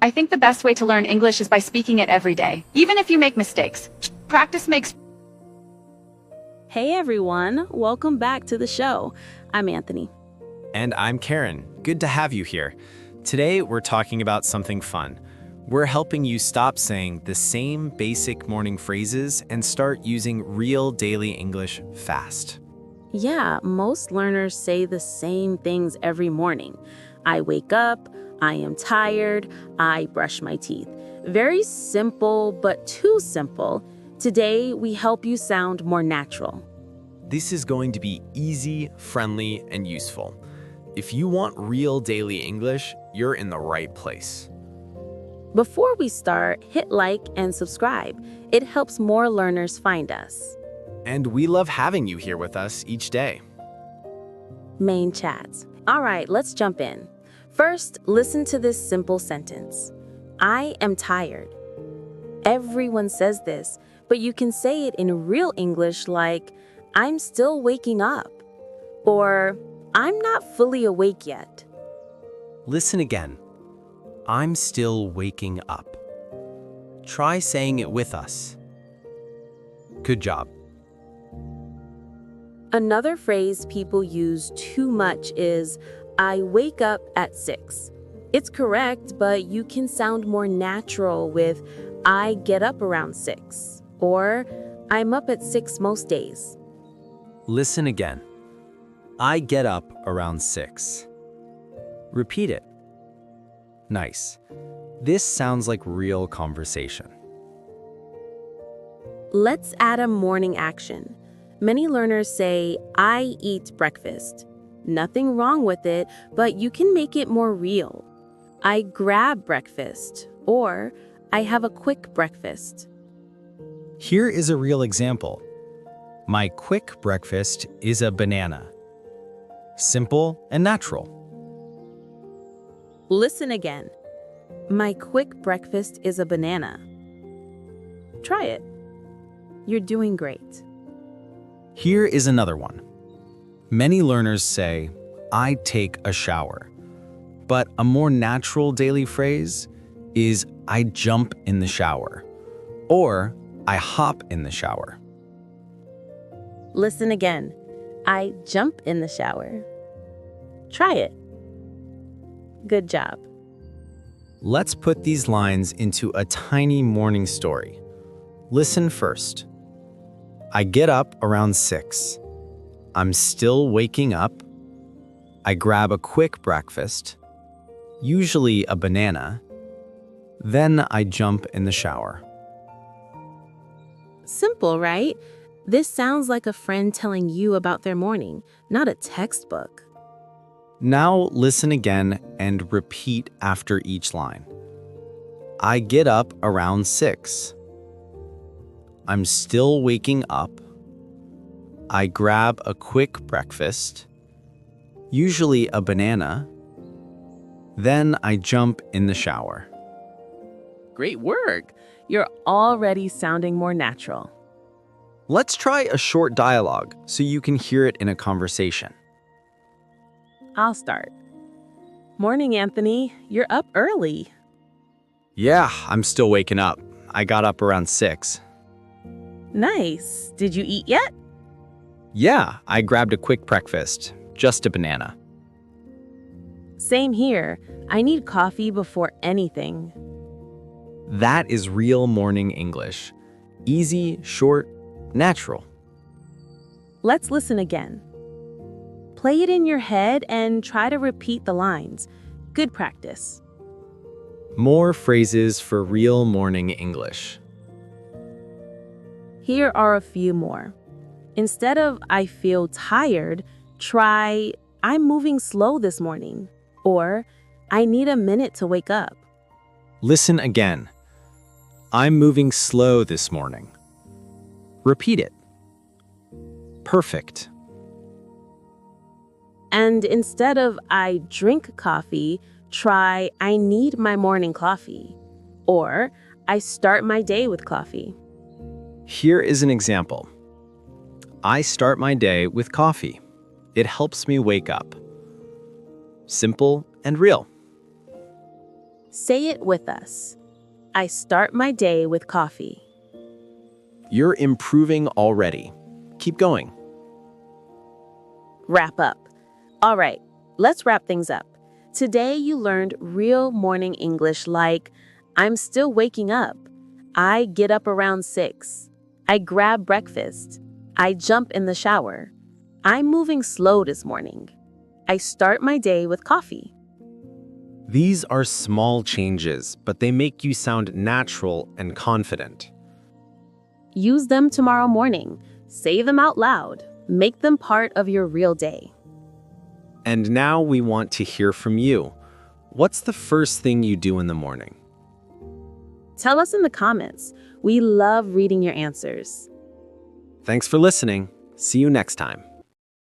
I think the best way to learn English is by speaking it every day, even if you make mistakes. Practice makes. Hey everyone, welcome back to the show. I'm Anthony. And I'm Karen. Good to have you here. Today, we're talking about something fun. We're helping you stop saying the same basic morning phrases and start using real daily English fast. Yeah, most learners say the same things every morning. I wake up, I am tired, I brush my teeth. Very simple, but too simple. Today, we help you sound more natural. This is going to be easy, friendly, and useful. If you want real daily English, you're in the right place. Before we start, hit like and subscribe. It helps more learners find us. And we love having you here with us each day. Main chats. All right, let's jump in. First, listen to this simple sentence. I am tired. Everyone says this, but you can say it in real English like, I'm still waking up, or I'm not fully awake yet. Listen again. I'm still waking up. Try saying it with us. Good job. Another phrase people use too much is, I wake up at 6. It's correct, but you can sound more natural with, I get up around 6, or I'm up at 6 most days. Listen again. I get up around 6. Repeat it. Nice. This sounds like real conversation. Let's add a morning action. Many learners say, I eat breakfast. Nothing wrong with it, but you can make it more real. I grab breakfast, or I have a quick breakfast. Here is a real example. My quick breakfast is a banana. Simple and natural. Listen again. My quick breakfast is a banana. Try it. You're doing great. Here is another one. Many learners say, I take a shower. But a more natural daily phrase is, I jump in the shower. Or, I hop in the shower. Listen again. I jump in the shower. Try it. Good job. Let's put these lines into a tiny morning story. Listen first. I get up around 6. I'm still waking up. I grab a quick breakfast, usually a banana. Then I jump in the shower. Simple, right? This sounds like a friend telling you about their morning, not a textbook. Now listen again and repeat after each line. I get up around 6. I'm still waking up. I grab a quick breakfast, usually a banana. Then I jump in the shower. Great work. You're already sounding more natural. Let's try a short dialogue so you can hear it in a conversation. I'll start. Morning, Anthony. You're up early. Yeah, I'm still waking up. I got up around 6. Nice. Did you eat yet? Yeah, I grabbed a quick breakfast, just a banana. Same here. I need coffee before anything. That is real morning English. Easy, short, natural. Let's listen again. Play it in your head and try to repeat the lines. Good practice. More phrases for real morning English. Here are a few more. Instead of I feel tired, try I'm moving slow this morning, or I need a minute to wake up. Listen again. I'm moving slow this morning. Repeat it. Perfect. And instead of I drink coffee, try I need my morning coffee, or I start my day with coffee. Here is an example. I start my day with coffee. It helps me wake up. Simple and real. Say it with us. I start my day with coffee. You're improving already. Keep going. Wrap up. All right, let's wrap things up. Today you learned real morning English like, I'm still waking up. I get up around 6. I grab breakfast. I jump in the shower. I'm moving slow this morning. I start my day with coffee. These are small changes, but they make you sound natural and confident. Use them tomorrow morning. Say them out loud. Make them part of your real day. And now we want to hear from you. What's the first thing you do in the morning? Tell us in the comments. We love reading your answers. Thanks for listening. See you next time.